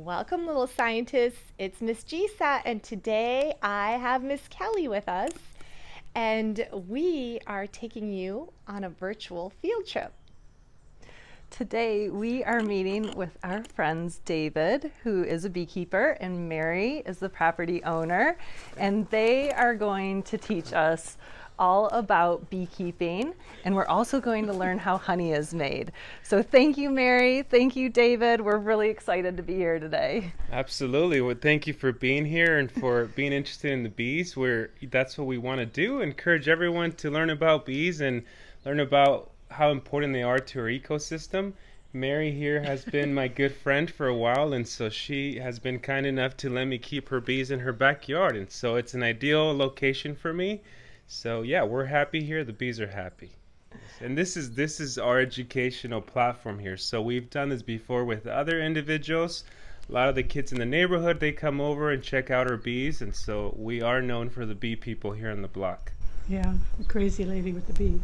Welcome, little scientists. It's Miss Gisa, and today I have Miss Kellie with us, and we are taking you on a virtual field trip. Today we are meeting with our friends David, who is a beekeeper, and Mary is the property owner, and they are going to teach us all about beekeeping, and we're also going to learn how honey is made. So thank you, Mary. Thank you, David. We're really excited to be here today. Absolutely. Well, thank you for being here and for being interested in the bees. That's what we want to do. Encourage everyone to learn about bees and learn about how important they are to our ecosystem. Mary here has been my good friend for a while, and so she has been kind enough to let me keep her bees in her backyard, and so it's an ideal location for me. So yeah, we're happy here. The bees are happy. And this is our educational platform here. So we've done this before with other individuals. A lot of the kids in the neighborhood, they come over and check out our bees, and so we are known for the bee people here on the block. Yeah, the crazy lady with the bees.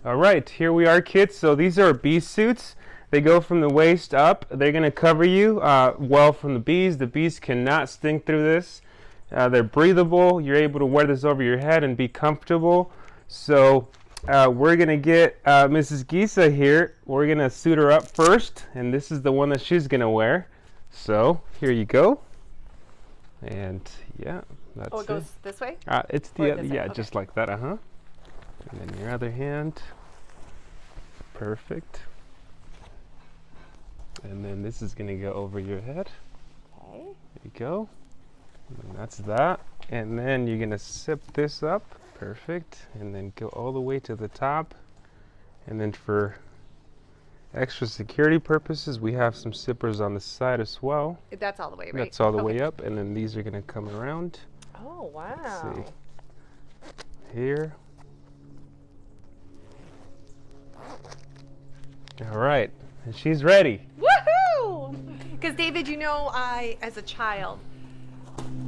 All right, here we are, kids. So these are bee suits. They go from the waist up. They're going to cover you well from the bees. The bees cannot sting through this. They're breathable. You're able to wear this over your head and be comfortable. So we're going to get Mrs. Gisa here. We're going to suit her up first, and this is the one that she's going to wear. So here you go. And yeah, that's Oh, it goes this way? It's Or the this way? yeah, Okay. just like that. And then your other hand. Perfect. And then this is going to go over your head. Okay. There you go. And that's that. And then you're going to zip this up. Perfect. And then go all the way to the top. And then for extra security purposes, we have some zippers on the side as well. That's all the way, right? That's all the Okay. way up. And then these are going to come around. Oh, Let's wow. see. Here. All right. And she's ready. Woohoo! Because David, I, as a child,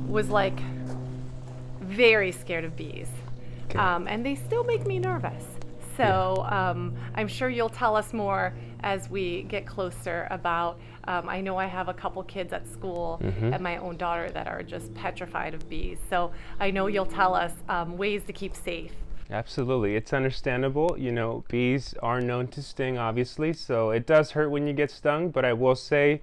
was like very scared of bees. Okay. And they still make me nervous. So I'm sure you'll tell us more as we get closer about, I know I have a couple kids at school and my own daughter that are just petrified of bees. So I know you'll tell us ways to keep safe. Absolutely. It's understandable. Bees are known to sting, obviously, so it does hurt when you get stung, but I will say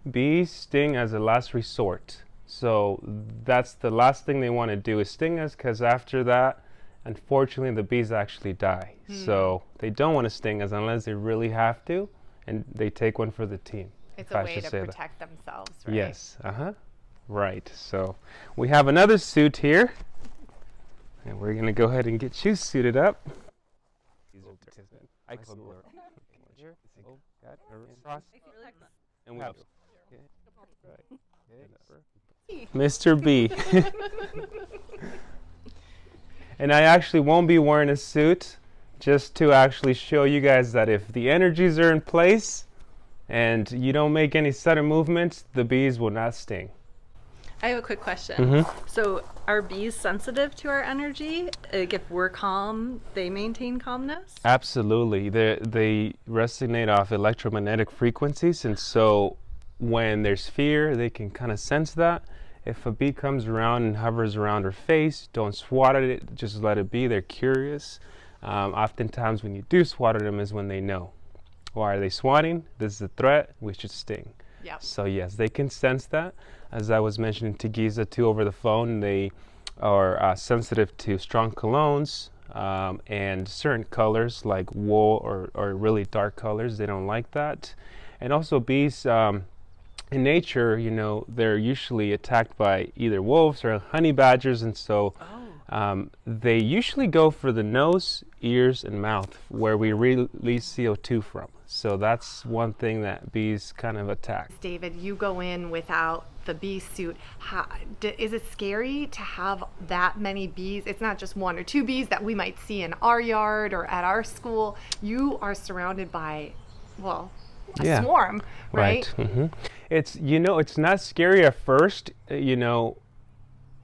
bees sting as a last resort. So that's the last thing they want to do is sting us, because after that, unfortunately, the bees actually die. So they don't want to sting us unless they really have to, and they take one for the team. It's if a I way should to say that. protect themselves, right? Yes. Right. So we have another suit here. And we're going to go ahead and get you suited up. Mr. B. And I actually won't be wearing a suit, just to actually show you guys that if the energies are in place and you don't make any sudden movements, the bees will not sting. I have a quick question. So are bees sensitive to our energy? Like if we're calm, they maintain calmness? Absolutely. They resonate off electromagnetic frequencies, and so when there's fear, they can kind of sense that. If a bee comes around and hovers around her face, don't swat at it, just let it be. They're curious. Oftentimes when you do swat at them is when they know. Why are they swatting? This is a threat, we should sting. Yep. So yes, they can sense that. As I was mentioning to Gisa too over the phone, they are sensitive to strong colognes and certain colors like wool or really dark colors. They don't like that. And also bees, in nature, they're usually attacked by either wolves or honey badgers, and so they usually go for the nose, ears, and mouth, where we release CO2 from. So that's one thing that bees kind of attack. David, you go in without the bee suit. Is it scary to have that many bees? It's not just one or two bees that we might see in our yard or at our school. You are surrounded by, a swarm, right? It's it's not scary at first.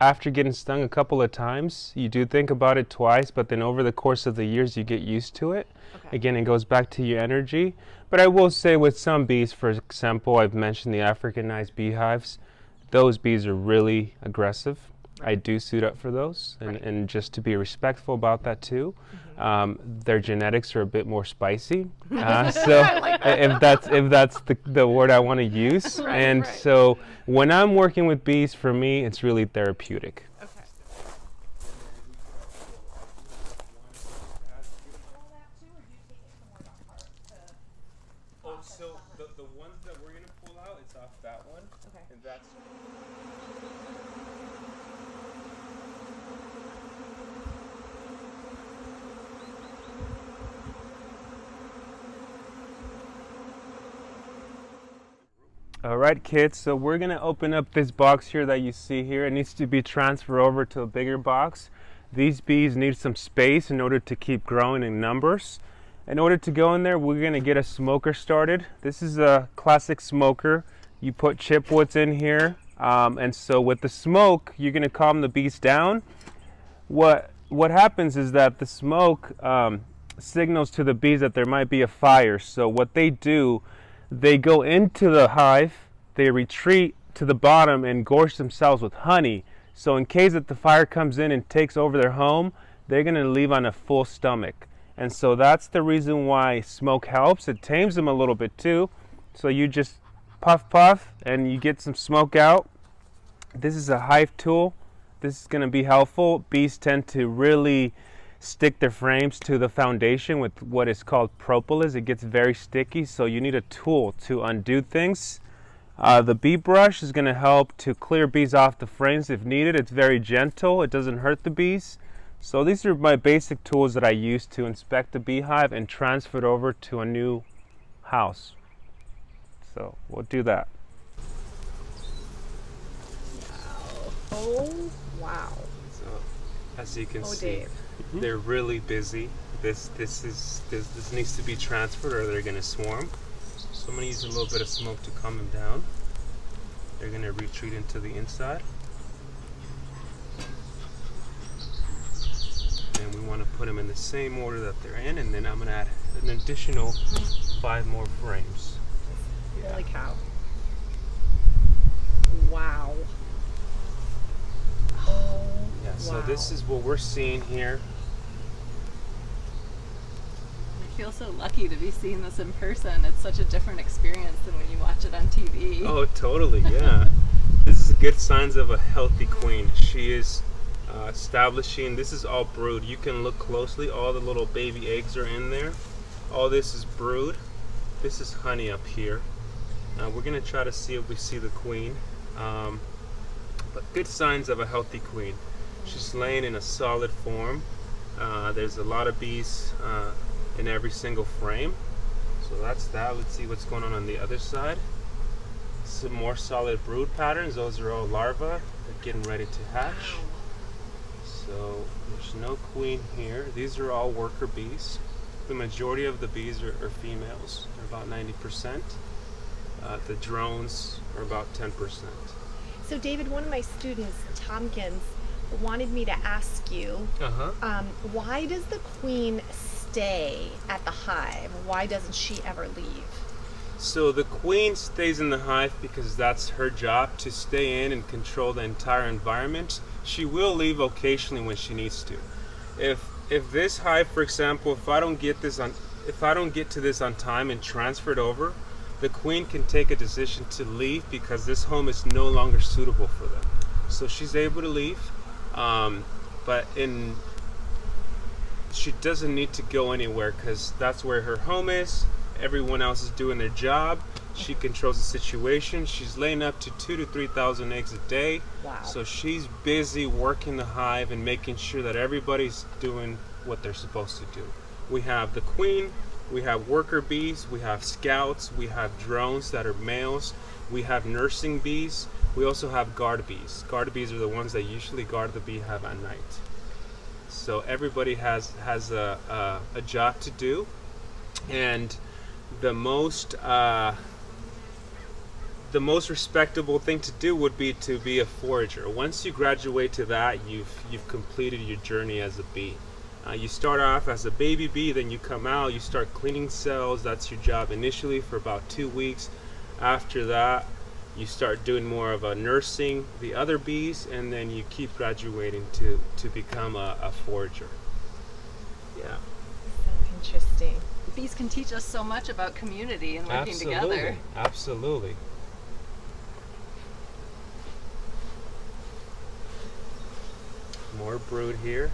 after getting stung a couple of times, you do think about it twice, but then over the course of the years, you get used to it. Okay. Again, it goes back to your energy. But I will say with some bees, for example, I've mentioned the Africanized beehives. Those bees are really aggressive. I do suit up for those, and just to be respectful about that too. Their genetics are a bit more spicy, so if that's the word I want to use. And so when I'm working with bees, for me, it's really therapeutic. Okay. Oh, so the ones that we're gonna pull out, it's off that one, Okay. and that's. All right, kids, so we're going to open up this box here that you see here. It needs to be transferred over to a bigger box. These bees need some space in order to keep growing in numbers. In order to go in there, we're going to get a smoker started. This is a classic smoker. You put chipwoods in here, and so with the smoke, you're going to calm the bees down. What happens is that the smoke signals to the bees that there might be a fire. So what they do, they go into the hive, they retreat to the bottom and gorge themselves with honey. So in case that the fire comes in and takes over their home, they're going to leave on a full stomach. And so that's the reason why smoke helps. It tames them a little bit too. So you just puff and you get some smoke out. This is a hive tool. This is going to be helpful. Bees tend to really stick their frames to the foundation with what is called propolis. It gets very sticky, so you need a tool to undo things. The bee brush is going to help to clear bees off the frames if needed. It's very gentle. It doesn't hurt the bees. So these are my basic tools that I use to inspect the beehive and transfer it over to a new house. So we'll do that. Oh, wow. So as you can Oh, see, Dave. they're really busy. This needs to be transferred or they're going to swarm. So I'm going to use a little bit of smoke to calm them down. They're going to retreat into the inside. And we want to put them in the same order that they're in, and then I'm going to add an additional 5 more frames. Holy cow. Wow. Oh, Yeah, so wow. this is what we're seeing here. I feel so lucky to be seeing this in person. It's such a different experience than when you watch it on TV. Oh, totally, yeah. This is good signs of a healthy queen. She is establishing, this is all brood. You can look closely, all the little baby eggs are in there. All this is brood. This is honey up here. We're going to try to see if we see the queen. But good signs of a healthy queen. She's laying in a solid form. There's a lot of bees in every single frame. So that's that. Let's see what's going on the other side. Some more solid brood patterns. Those are all larvae. They're getting ready to hatch. So there's no queen here. These are all worker bees. The majority of the bees are females. They're about 90%. The drones are about 10%. So David, one of my students, Tompkins, wanted me to ask you, why does the queen stay at the hive? Why doesn't she ever leave? So the queen stays in the hive because that's her job, to stay in and control the entire environment. She will leave occasionally when she needs to. If this hive, for example, if I don't get to this on time and transfer it over, the queen can take a decision to leave because this home is no longer suitable for them. So she's able to leave, but she doesn't need to go anywhere because that's where her home is. Everyone else is doing their job. She controls the situation. She's laying up to 2,000 to 3,000 eggs a day. Wow. So she's busy working the hive and making sure that everybody's doing what they're supposed to do. We have the queen, we have worker bees, we have scouts, we have drones that are males, we have nursing bees, we also have guard bees. Guard bees are the ones that usually guard the beehive at night. So everybody has a job to do, and the most the most respectable thing to do would be to be a forager. Once you graduate to that, you've completed your journey as a bee. You start off as a baby bee, then you come out, you start cleaning cells. That's your job initially for about 2 weeks. After that, you start doing more of a nursing the other bees, and then you keep graduating to become a forager. Yeah. So interesting. Bees can teach us so much about community and working together. Absolutely. More brood here.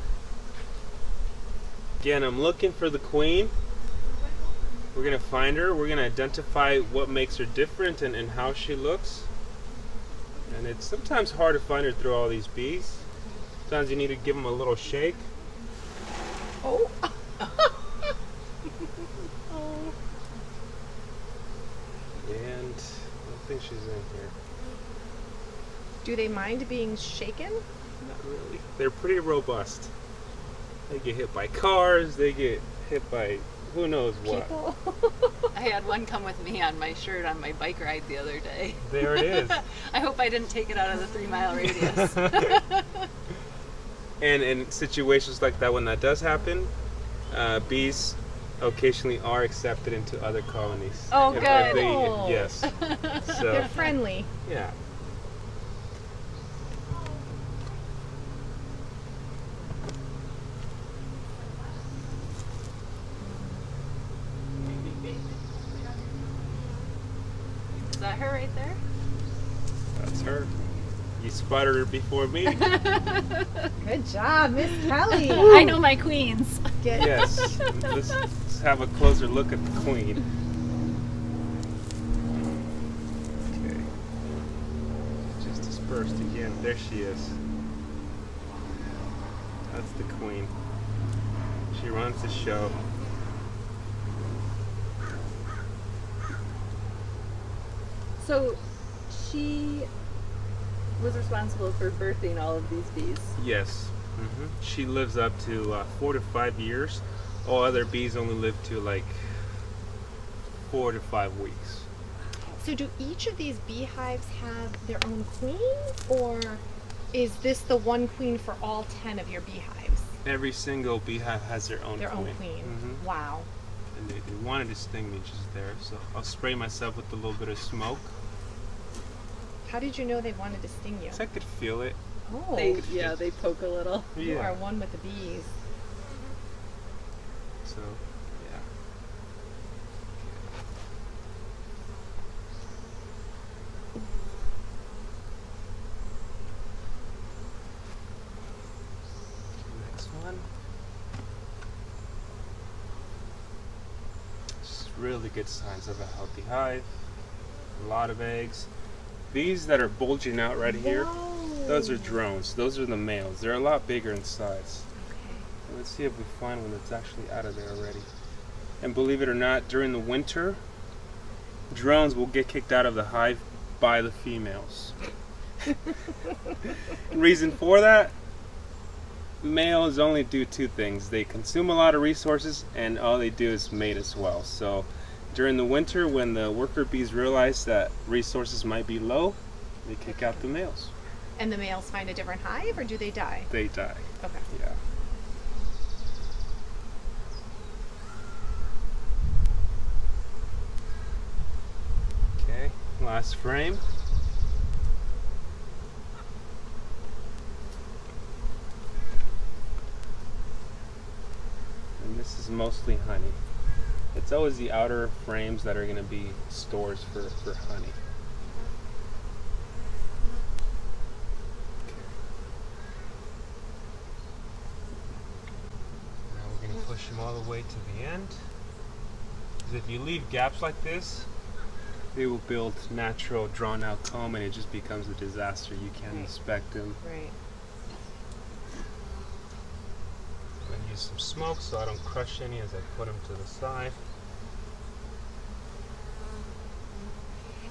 Again, I'm looking for the queen. We're going to find her. We're going to identify what makes her different and how she looks. And it's sometimes hard to find her through all these bees. Sometimes you need to give them a little shake. Oh. And I don't think she's in here. Do they mind being shaken? Not really. They're pretty robust. They get hit by cars, they get hit by who knows what. People? I had one come with me on my shirt on my bike ride the other day. There it is. I hope I didn't take it out of the 3-mile radius. And in situations like that, when that does happen, bees occasionally are accepted into other colonies. Oh, If good. they, yes. So, They're friendly. yeah. Is that her right there? That's her. You spotted her before me. Good job, Miss Kellie. I know my queens. Yes. Let's have a closer look at the queen. Okay. Just dispersed again. There she is. That's the queen. She runs the show. So she was responsible for birthing all of these bees. Yes. She lives up to 4 to 5 years. All other bees only live to like 4 to 5 weeks. So do each of these beehives have their own queen, or is this the one queen for all 10 of your beehives? Every single beehive has their own Their queen. own queen. Mhm. Wow. And they wanted to sting me just there, so I'll spray myself with a little bit of smoke. How did you know they wanted to sting you? So I could feel it. Oh, They poke a little. you are one with the bees. So, yeah. Next one. Just really good signs of a healthy hive. A lot of eggs. These that are bulging out right here, those are drones. Those are the males. They're a lot bigger in size. Okay. Let's see if we find one that's actually out of there already. And believe it or not, during the winter, drones will get kicked out of the hive by the females. And reason for that, males only do 2 things. They consume a lot of resources, and all they do is mate as well. So during the winter, when the worker bees realize that resources might be low, they kick out the males. And the males find a different hive, or do they die? They die. Okay. Yeah. Okay, last frame. And this is mostly honey. It's always the outer frames that are going to be stores for honey. Now we're going to push them all the way to the end. Because if you leave gaps like this, they will build natural drawn out comb, and it just becomes a disaster. You can't inspect them. Right. I'm going to use some smoke so I don't crush any as I put them to the side.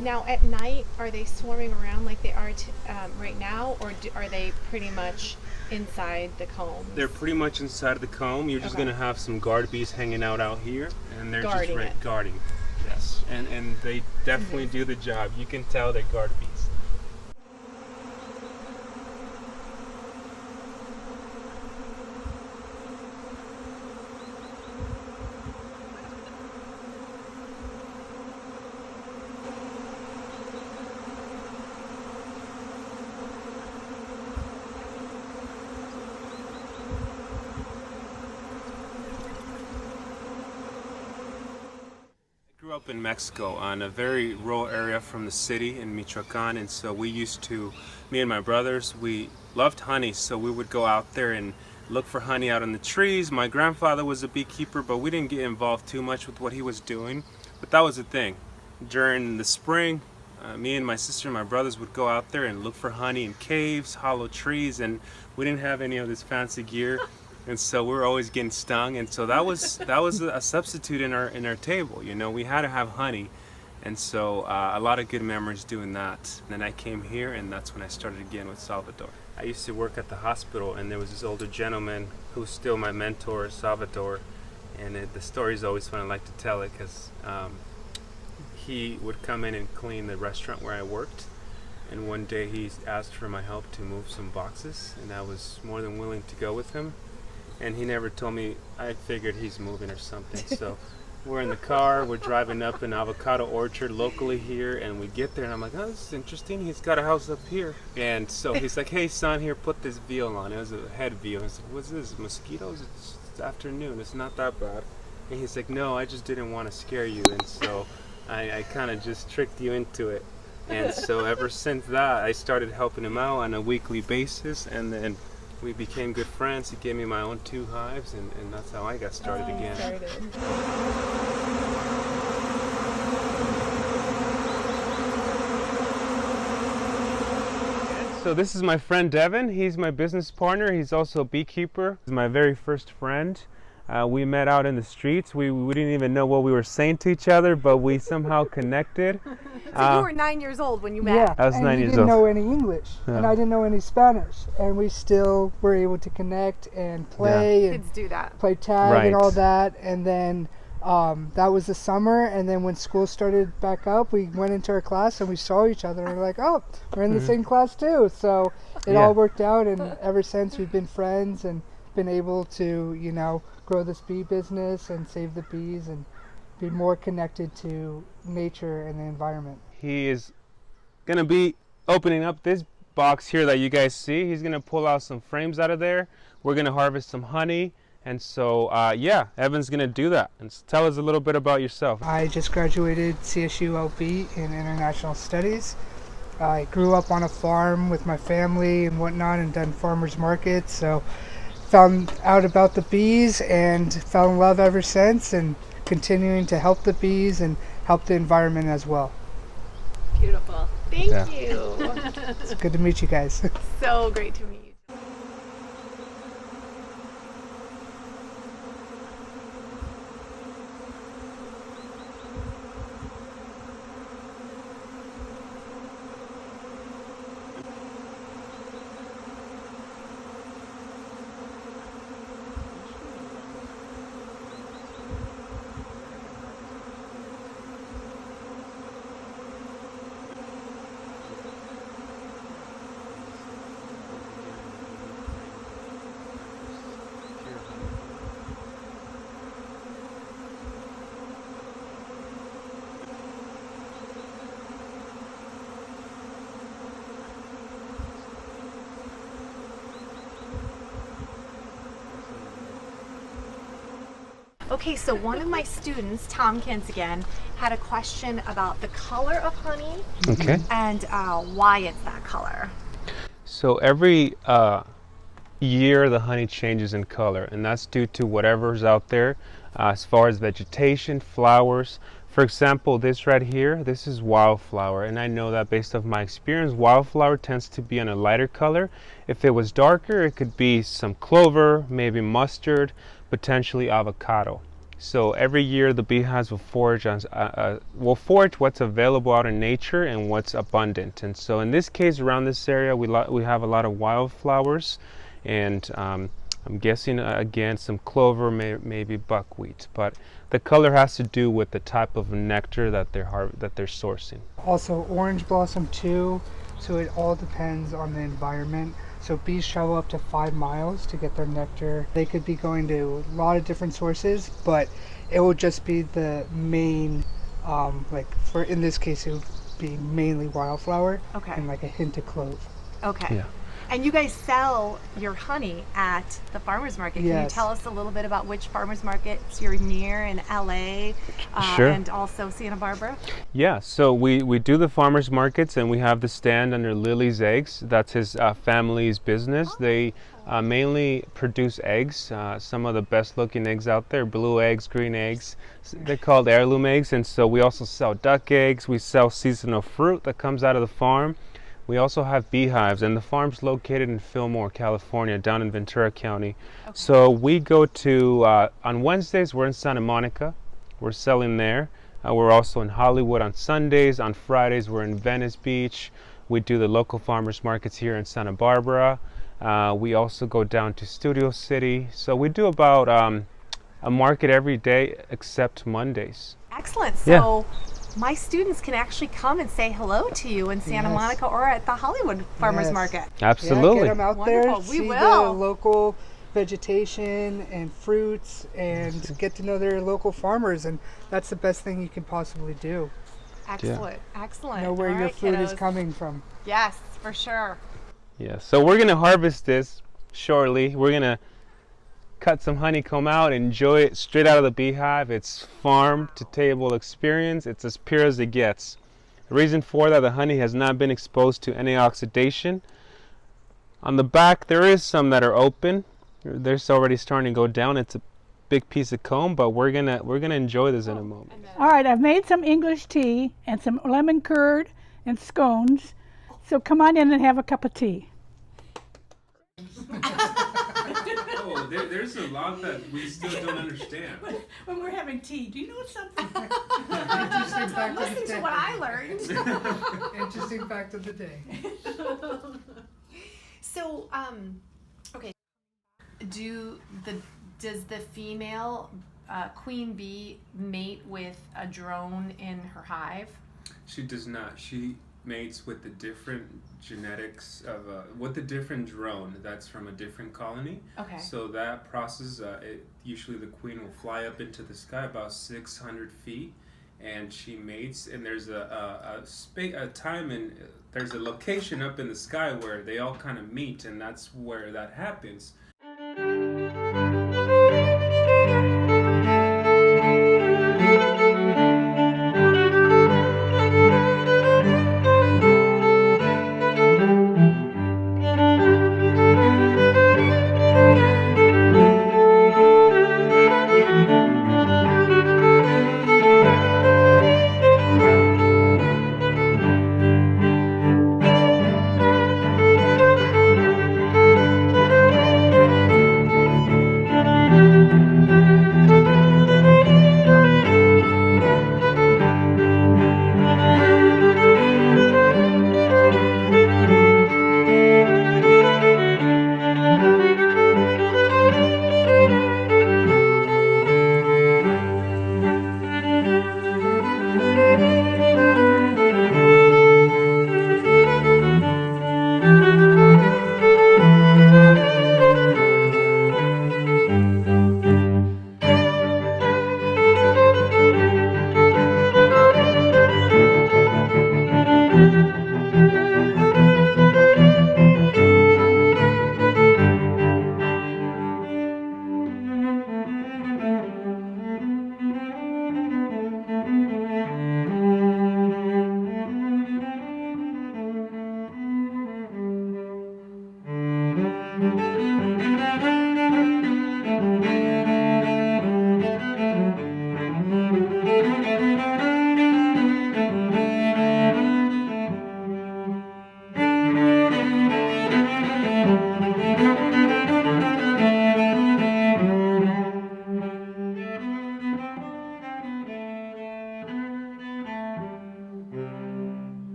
Now, at night, are they swarming around like they are right now, or are they pretty much inside the comb? They're pretty much inside of the comb. You're just Okay. going to have some guard bees hanging out here, and they're Guarding just it. guarding. Yes. Yes, and they definitely do the job. You can tell they're guard bees. Grew up in Mexico on a very rural area from the city in Michoacan, and so me and my brothers, we loved honey, so we would go out there and look for honey out on the trees. My grandfather was a beekeeper, but we didn't get involved too much with what he was doing, but that was the thing. During the spring, me and my sister and my brothers would go out there and look for honey in caves, hollow trees, and we didn't have any of this fancy gear. And so we were always getting stung, and so that was a substitute in our table. You know, we had to have honey, and so a lot of good memories doing that. And then I came here, and that's when I started again with Salvador. I used to work at the hospital, and there was this older gentleman who's still my mentor, Salvador. And the story is always fun. I like to tell it because he would come in and clean the restaurant where I worked. And one day he asked for my help to move some boxes, and I was more than willing to go with him. And he never told me. I figured he's moving or something. So we're in the car, we're driving up an avocado orchard locally here, and we get there, and I'm like, oh, this is interesting. He's got a house up here. And so he's like, hey, son, here, put this veal on. It was a head veal. I was like, what's this, mosquitoes? It's afternoon. It's not that bad. And he's like, no, I just didn't want to scare you. And so I kind of just tricked you into it. And so ever since that, I started helping him out on a weekly basis, and then we became good friends. He gave me my own 2 hives, and that's how I got started again. So this is my friend Devin. He's my business partner. He's also a beekeeper. He's my very first friend. We met out in the streets. We didn't even know what we were saying to each other, but we somehow connected. So you were 9 years old when you met. Yeah, I was 9 years old. And he didn't know any English, Yeah. and I didn't know any Spanish, and we still were able to connect and play and Kids do that. play tag Right. and all that. And then that was the summer, and then when school started back up, we went into our class and we saw each other, and we're like, oh, we're in the same class too. So it all worked out, and ever since we've been friends and been able to, you know, grow this bee business and save the bees and be more connected to nature and the environment. He is going to be opening up this box here that you guys see. He's going to pull out some frames out of there. We're going to harvest some honey. And so, yeah, Evan's going to do that. And tell us a little bit about yourself. I just graduated CSU LB in International Studies. I grew up on a farm with my family and whatnot and done farmers markets. So found out about the bees and fell in love ever since, and continuing to help the bees and help the environment as well. Beautiful. Thank Yeah. you. It's good to meet you guys. So great to meet you. Okay, so one of my students, Tompkins again, had a question about the color of honey Okay. and why it's that color. So every year the honey changes in color, and that's due to whatever's out there as far as vegetation, flowers. For example, this right here, this is wildflower, and I know that based off my experience, wildflower tends to be on a lighter color. If it was darker, it could be some clover, maybe mustard, potentially avocado. So every year the beehives will forage what's available out in nature and what's abundant. And so in this case, around this area, we have a lot of wildflowers, and I'm guessing again some clover, maybe buckwheat, but the color has to do with the type of nectar that they're sourcing. Also orange blossom too, so it all depends on the environment. So bees travel up to 5 miles to get their nectar. They could be going to a lot of different sources, but it will just be the main, in this case it would be mainly wildflower and like a hint of clove. Okay. Yeah. And you guys sell your honey at the farmers market. Can you Yes. tell us a little bit about which farmers markets you're near in LA Sure. and also Santa Barbara? Yeah, so we do the farmers markets, and we have the stand under Lily's Eggs. That's his family's business. They mainly produce eggs, some of the best looking eggs out there, blue eggs, green eggs. They're called heirloom eggs, and so we also sell duck eggs. We sell seasonal fruit that comes out of the farm. We also have beehives, and the farm's located in Fillmore, California, down in Ventura County. Okay. So we go to, on Wednesdays, we're in Santa Monica. We're selling there. We're also in Hollywood on Sundays. On Fridays, we're in Venice Beach. We do the local farmers markets here in Santa Barbara. We also go down to Studio City. So we do about a market every day except Mondays. Excellent. So my students can actually come and say hello to you in Santa Yes. Monica or at the Hollywood Farmers Yes. Market. Absolutely. Yeah, get them out Wonderful. there, We see will. the local vegetation and fruits, and get to know their local farmers, and that's the best thing you can possibly do. Excellent. Excellent. Know where All your right, food is kiddos. coming from. Yes, for sure. Yeah, so we're gonna harvest this shortly. We're gonna cut some honeycomb out, enjoy it straight out of the beehive. It's farm to table experience. It's as pure as it gets. The reason for that, the honey has not been exposed to any oxidation. On the back, there is some that are open. They're already starting to go down. It's a big piece of comb, but we're gonna enjoy this in a moment. All right, I've made some English tea and some lemon curd and scones. So come on in and have a cup of tea. Oh, there's a lot that we still don't understand. When we're having tea, do you know something? Interesting fact of the Listen day. to what I learned. Interesting fact of the day. So, okay. Does the female queen bee mate with a drone in her hive? She does not. She mates with the different genetics of with a different drone that's from a different colony. Okay. So that process, usually the queen will fly up into the sky about 600 feet, and she mates. And there's a time and there's a location up in the sky where they all kind of meet, and that's where that happens.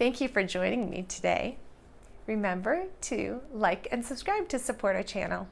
Thank you for joining me today. Remember to like and subscribe to support our channel.